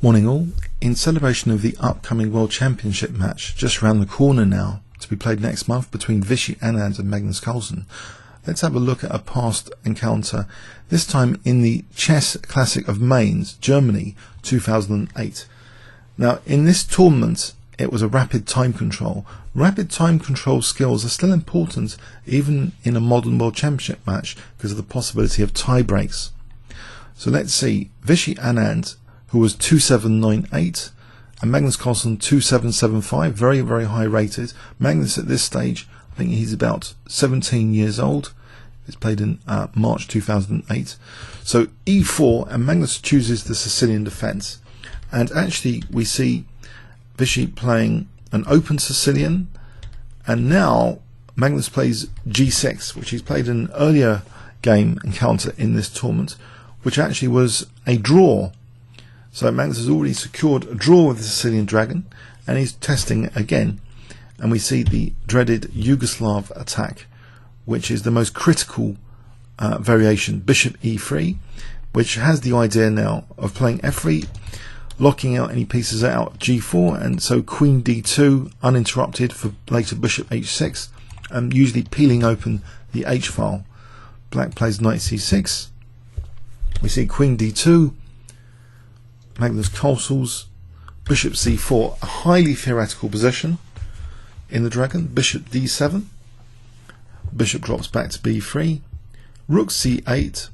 Morning all. In celebration of the upcoming World Championship match just around the corner now to be played next month between Vishy Anand and Magnus Carlsen, let's have a look at a past encounter, this time in the Chess Classic of Mainz, Germany 2008. Now in this tournament it was a rapid time control. Rapid time control skills are still important even in a modern World Championship match because of the possibility of tie breaks. So let's see, Vishy Anand, who was 2798, and Magnus Carlsen 2775, very high rated. Magnus at this stage, I think he's about 17 years old. It's played in March 2008. So e4, and Magnus chooses the Sicilian defense. And actually we see Vishy playing an open Sicilian, and now Magnus plays g6, which he's played in an earlier game encounter in this tournament, which actually was a draw. So Magnus has already secured a draw with the Sicilian dragon, and he's testing it again. And we see the dreaded Yugoslav attack, which is the most critical variation, bishop e3, which has the idea now of playing f3, locking out any pieces out g4, and so queen d2 uninterrupted for later bishop h6, and usually peeling open the h file. Black plays knight c6. We see queen d2, Magnus Carlsen's bishop c4, a highly theoretical position in the dragon. Bishop d7, bishop drops back to b3, rook c8,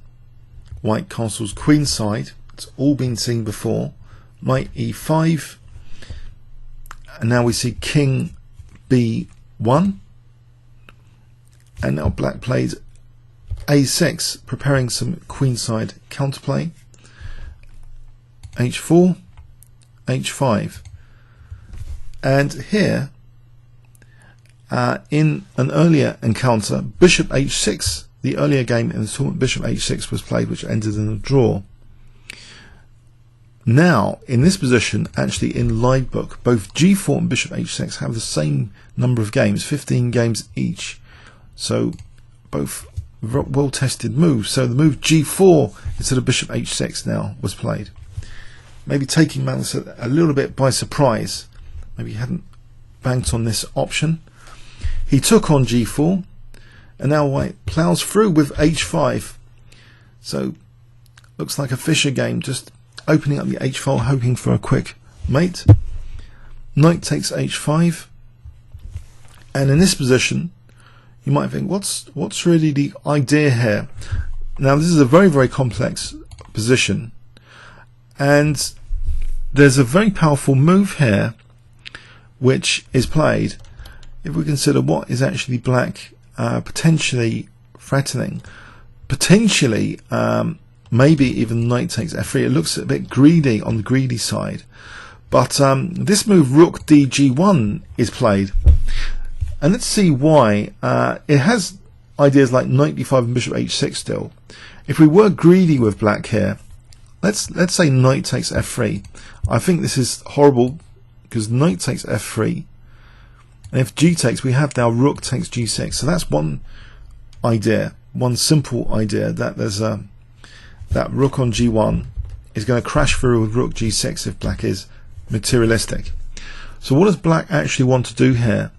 White Carlsen's queen side, it's all been seen before, knight e5, and now we see king b1, and now black plays a6, preparing some queenside counterplay, h4, h5, and here in an earlier encounter, bishop h6, the earlier game in the tournament, bishop h6 was played, which ended in a draw. Now in this position, actually in live book, both g4 and bishop h6 have the same number of games, 15 games each, so both well tested moves. So the move g4 instead of bishop h6 now was played, maybe taking Magnus a little bit by surprise. Maybe he hadn't banked on this option. He took on g4, and now White plows through with h5. So looks like a Fischer game, just opening up the h file, hoping for a quick mate. Knight takes h5, and in this position you might think, what's really the idea here? Now this is a very complex position, and there's a very powerful move here which is played if we consider what is actually black potentially threatening. Potentially maybe even knight takes f3. It looks a bit greedy on the greedy side, but this move rook Dg1 is played, and let's see why. It has ideas like knight d5 and bishop h6 still. If we were greedy with black here, let's say knight takes f3. I think this is horrible because knight takes f3, and if g takes, we have now rook takes g6. So that's one idea, one simple idea, that there's that rook on g1 is going to crash through with rook g6 if black is materialistic. So what does black actually want to do here?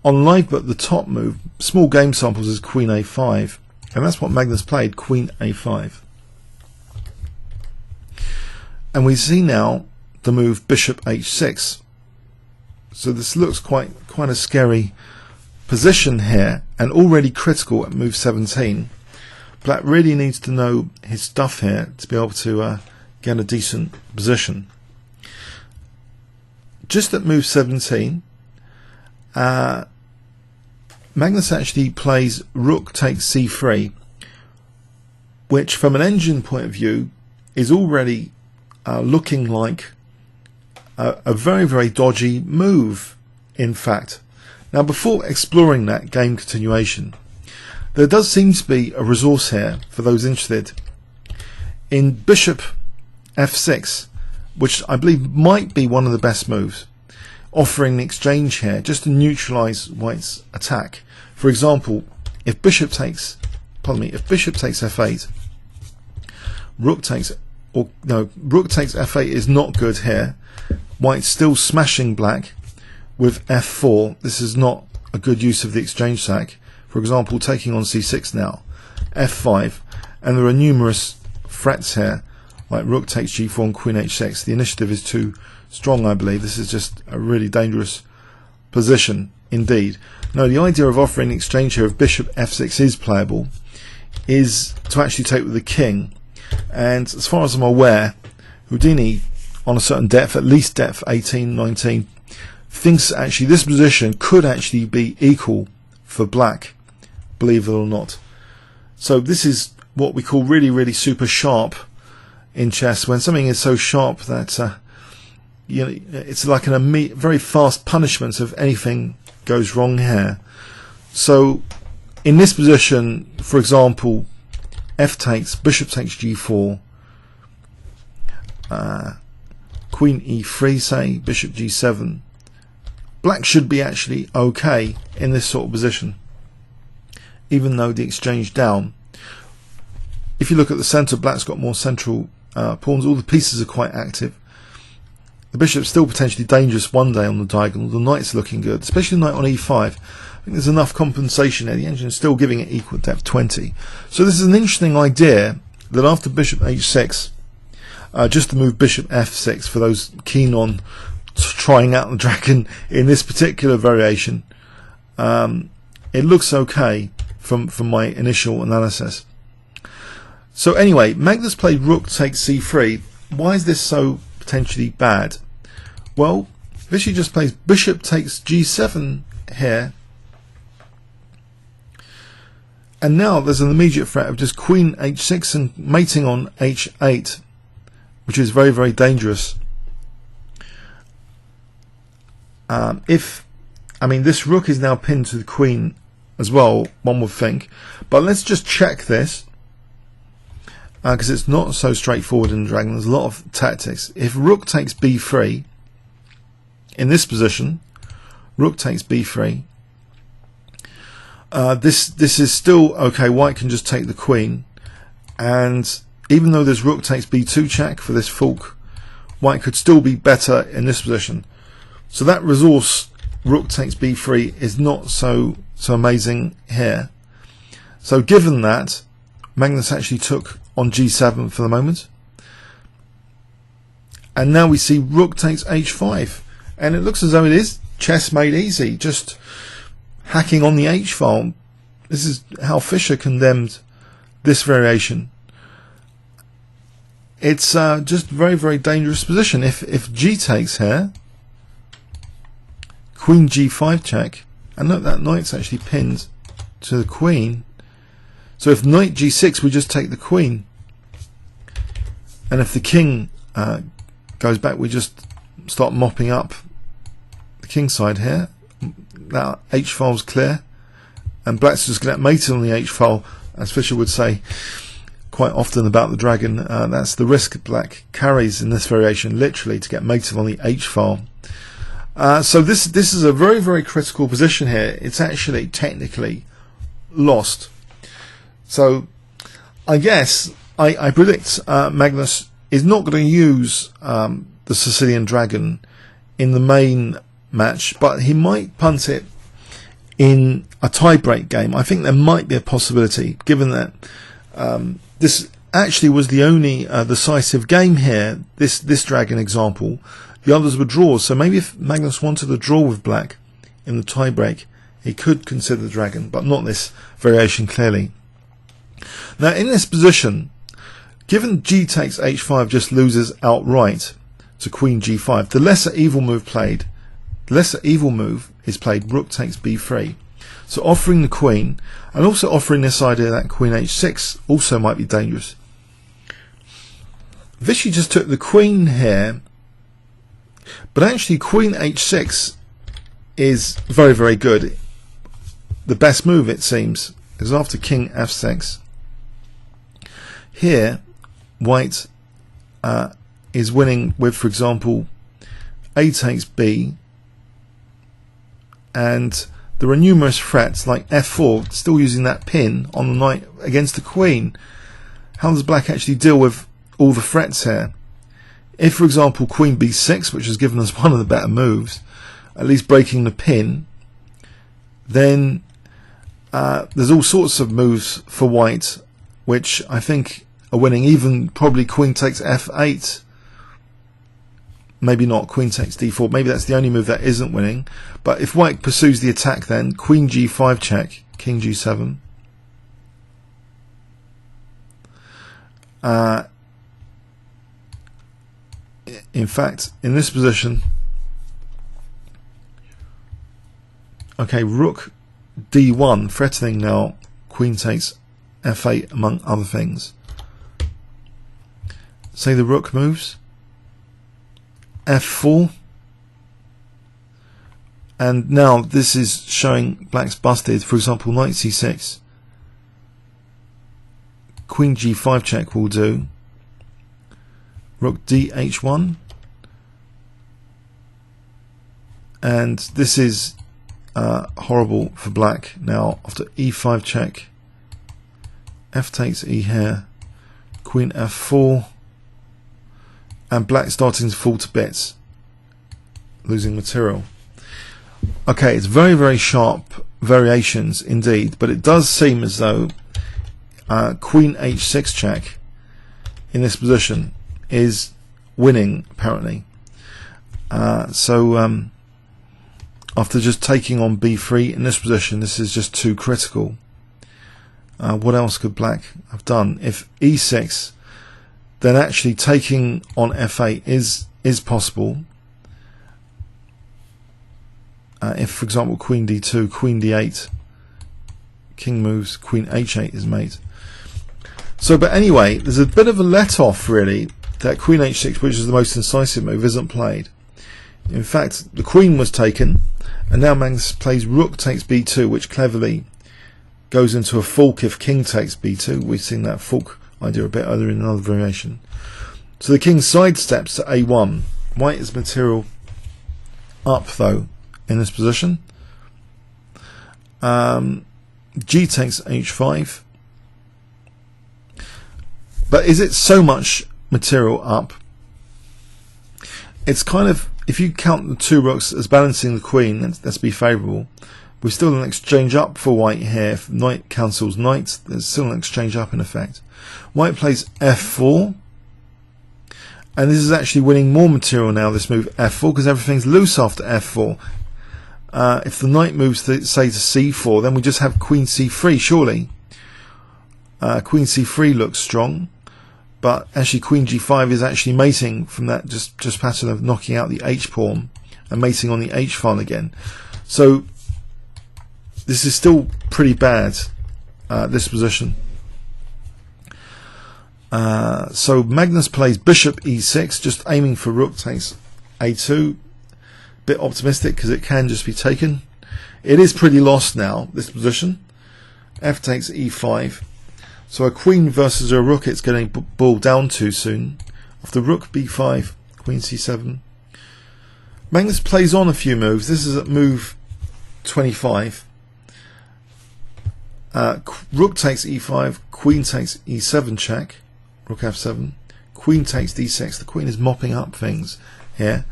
On live but the top move, small game samples, is queen a5, and that's what Magnus played, queen a5. And we see now the move bishop h6. So this looks quite a scary position here, and already critical at move 17. Black really needs to know his stuff here to be able to get a decent position. Just at move 17, Magnus actually plays rook takes c3, which from an engine point of view is already looking like a very dodgy move, in fact. Now before exploring that game continuation, there does seem to be a resource here for those interested in bishop f6, which I believe might be one of the best moves, offering the exchange here just to neutralize White's attack. For example, if bishop takes f8, rook takes or no, rook takes f8 is not good here. White's still smashing black with f4. This is not a good use of the exchange sack. For example, taking on c6 now, f5, and there are numerous threats here, like rook takes g4 and queen h6. The initiative is too strong, I believe. This is just a really dangerous position indeed. Now, the idea of offering the exchange here of bishop f6 is playable, is to actually take with the king. And as far as I'm aware, Houdini, on a certain depth, at least depth 18, 19, thinks actually this position could actually be equal for black, believe it or not. So this is what we call really, really super sharp in chess, when something is so sharp that you know, it's like a very fast punishment if anything goes wrong here. So in this position, for example, f takes, bishop takes g4, queen e3, say, bishop g7. Black should be actually okay in this sort of position, even though the exchange down. If you look at the centre, black's got more central pawns. All the pieces are quite active. The bishop's still potentially dangerous one day on the diagonal. The knight's looking good, especially the knight on e5. I think there's enough compensation there. The engine is still giving it equal depth 20. So this is an interesting idea that after bishop h6, just to move bishop f6 for those keen on trying out the dragon in this particular variation, it looks okay from my initial analysis. So anyway, Magnus played rook takes c3. Why is this so potentially bad? Well, Vishy just plays bishop takes g7 here, and now there's an immediate threat of just queen h6 and mating on h8, which is very, very dangerous. This rook is now pinned to the queen as well, one would think, but let's just check this, because it's not so straightforward in the dragon. There's a lot of tactics. If rook takes b3 in this position, rook takes b3, this is still okay. White can just take the queen, and even though there's rook takes b2 check for this fork, white could still be better in this position. So that resource, rook takes b3, is not so amazing here. So given that, Magnus actually took on g7 for the moment, and now we see rook takes h5, and it looks as though it is chess made easy, just hacking on the h file. This is how Fischer condemned this variation. It's just very, very dangerous position. If g takes here, queen g5 check, and look, that knight's actually pinned to the queen. So if knight g6, we just take the queen, and if the king goes back, we just start mopping up the king side here. That h file's clear, and black's just going to mate on the h file, as Fischer would say quite often about the dragon. That's the risk black carries in this variation, literally, to get mated on the h file. So this is a very, very critical position here. It's actually technically lost. So I guess I predict Magnus is not going to use the Sicilian dragon in the main match, but he might punt it in a tie-break game. I think there might be a possibility, given that this actually was the only decisive game here, this dragon example. The others were draws, so maybe if Magnus wanted a draw with black in the tie-break, he could consider the dragon, but not this variation clearly. Now in this position, given g takes h5 just loses outright to queen g5, the lesser evil move is played rook takes b3. So offering the queen, and also offering this idea that queen h6 also might be dangerous. Vishy just took the queen here, but actually queen h6 is very, very good. The best move, it seems, is after king f6. Here, white is winning with, for example, a takes b, and there are numerous threats like f4, still using that pin on the knight against the queen. How does black actually deal with all the threats here. If, for example, Queen B6, which has given us one of the better moves, at least breaking the pin, then there's all sorts of moves for white which I think are winning. Even probably Queen takes F8. Maybe not Queen takes D4. Maybe that's the only move that isn't winning. But if white pursues the attack, then Queen G5 check, King G7. In fact, in this position, okay, Rook D1 threatening now. Queen takes F8 among other things. Say the Rook moves. F4, and now this is showing black's busted. For example, Knight C6, Queen G5 check will do. Rook DH1, and this is horrible for black. Now after E5 check, F takes E here, Queen F4. And black starting to fall to bits, losing material. Okay, it's very, very sharp variations indeed, but it does seem as though Queen H6 check in this position is winning, apparently. So after just taking on B3 in this position, this is just too critical. What else could black have done? If E6, then actually taking on F8 is possible. If, for example, Queen D2, Queen D8, King moves, Queen H8 is made. So, but anyway, there's a bit of a let-off, really, that Queen H6, which is the most incisive move, isn't played. In fact, the Queen was taken, and now Magnus plays Rook takes B2, which cleverly goes into a fork if King takes B2. We've seen that fork idea a bit earlier in another variation. So the king sidesteps to A1. White is material up though in this position. G takes H5. But is it so much material up? It's kind of, if you count the two rooks as balancing the queen, let's be favourable. We're still an exchange up for white here. If knight cancels knight, there's still an exchange up in effect. White plays F4, and this is actually winning more material now, this move F4, because everything's loose after F4. If the knight moves to, say, to C4, then we just have Queen C3, surely. Queen C3 looks strong, but actually Queen G5 is actually mating from that just pattern of knocking out the H pawn and mating on the H file again. So this is still pretty bad, this position. So Magnus plays Bishop E6, just aiming for Rook takes A2. Bit optimistic because it can just be taken. It is pretty lost now, this position. F takes E5. So a queen versus a rook, it's getting balled down too soon. After Rook B5, Queen C7. Magnus plays on a few moves. This is at move 25. Rook takes E5, Queen takes E7 check. Rook F7, Queen takes D6. The Queen is mopping up things here.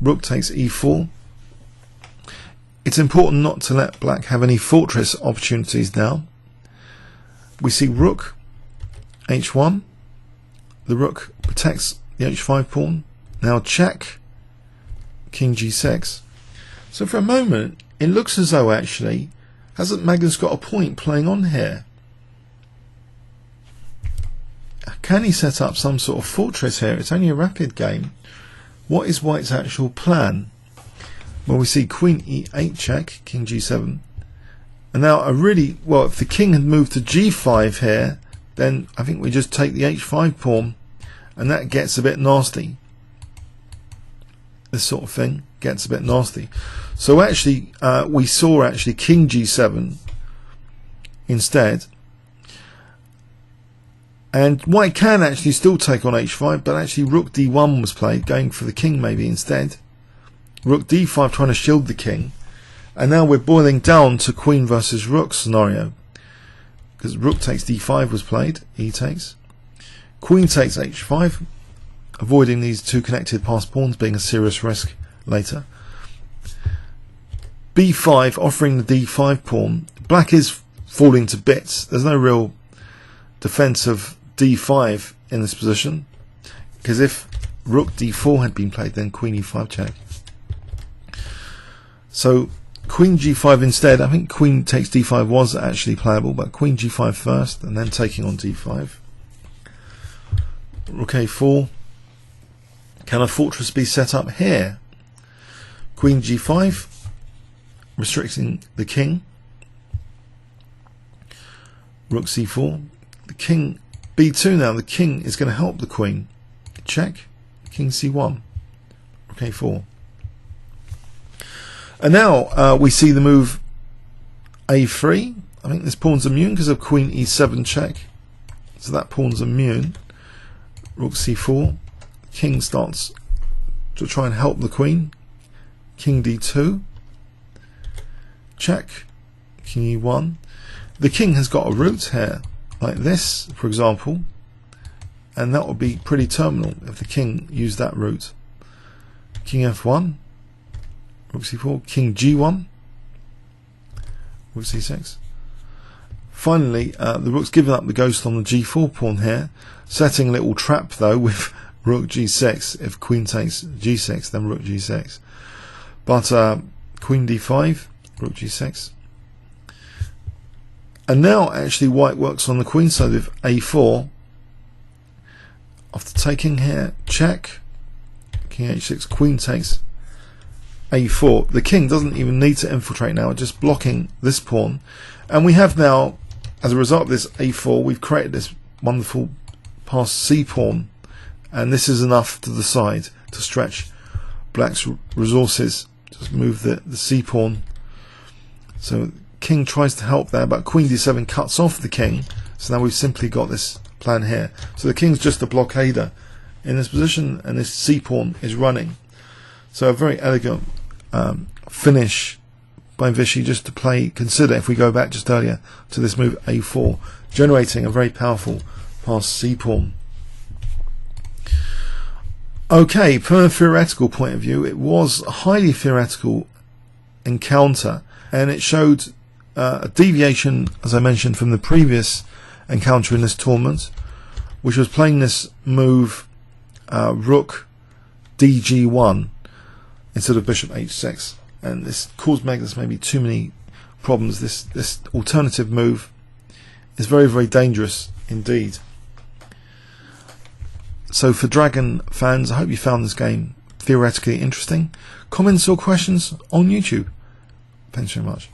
Rook takes E4. It's important not to let black have any fortress opportunities now. We see Rook H1. The Rook protects the H5 pawn. Now check. King G6. So for a moment, it looks as though actually, hasn't Magnus got a point playing on here? Can he set up some sort of fortress here? It's only a rapid game. What is white's actual plan? Well, we see Queen E8 check, King G7. And now if the king had moved to G5 here, then I think we just take the H5 pawn, and that gets a bit nasty. This sort of thing gets a bit nasty. So actually, we saw actually King G7 instead. And white can actually still take on H5, but actually Rook D1 was played, going for the king maybe instead. Rook D5 trying to shield the king. And now we're boiling down to Queen versus Rook scenario. Because Rook takes D5 was played, E takes. Queen takes h5, avoiding these two connected passed pawns being a serious risk later. b5 offering the d5 pawn. Black is falling to bits. There's no real defense of d5 in this position, because if rook d4 had been played, then queen e5 check. So queen g5 instead. I think queen takes d5 was actually playable, but queen g5 first and then taking on d5. Rook a4. Can a fortress be set up here? Queen g5, restricting the king. Rook c4. The king b2 now. The king is going to help the queen. Check. King c1. Rook a4. And now we see the move a3. I think this pawn's immune because of queen e7 check. So that pawn's immune. Rook c4. King starts to try and help the queen. King d2. Check. King e1. The king has got a route here, like this, for example. And that would be pretty terminal if the king used that route. King f1. Rook c4, king g1, rook c6. Finally, the rook's given up the ghost on the g4 pawn here, setting a little trap though with rook g6. If queen takes g6, then rook g6. But queen d5, rook g6. And now actually white works on the queen side with a4. After taking here, check, king h6, queen takes a4. The king doesn't even need to infiltrate now, just blocking this pawn. And we have now, as a result of this a4, we've created this wonderful passed c pawn, and this is enough to decide to stretch black's resources. Just move the c pawn. So king tries to help there, but queen d7 cuts off the king. So now we've simply got this plan here. So the king's just a blockader in this position, and this c pawn is running. So a very elegant finish by Vishy, just to play, consider if we go back just earlier to this move a4, generating a very powerful passed c pawn. Okay, from a theoretical point of view, it was a highly theoretical encounter, and it showed a deviation, as I mentioned, from the previous encounter in this tournament, which was playing this move rook dg1 instead of bishop h6, and this caused Magnus maybe too many problems. This alternative move is very, very dangerous indeed. So for Dragon fans, I hope you found this game theoretically interesting. Comments or questions on YouTube. Thanks very much.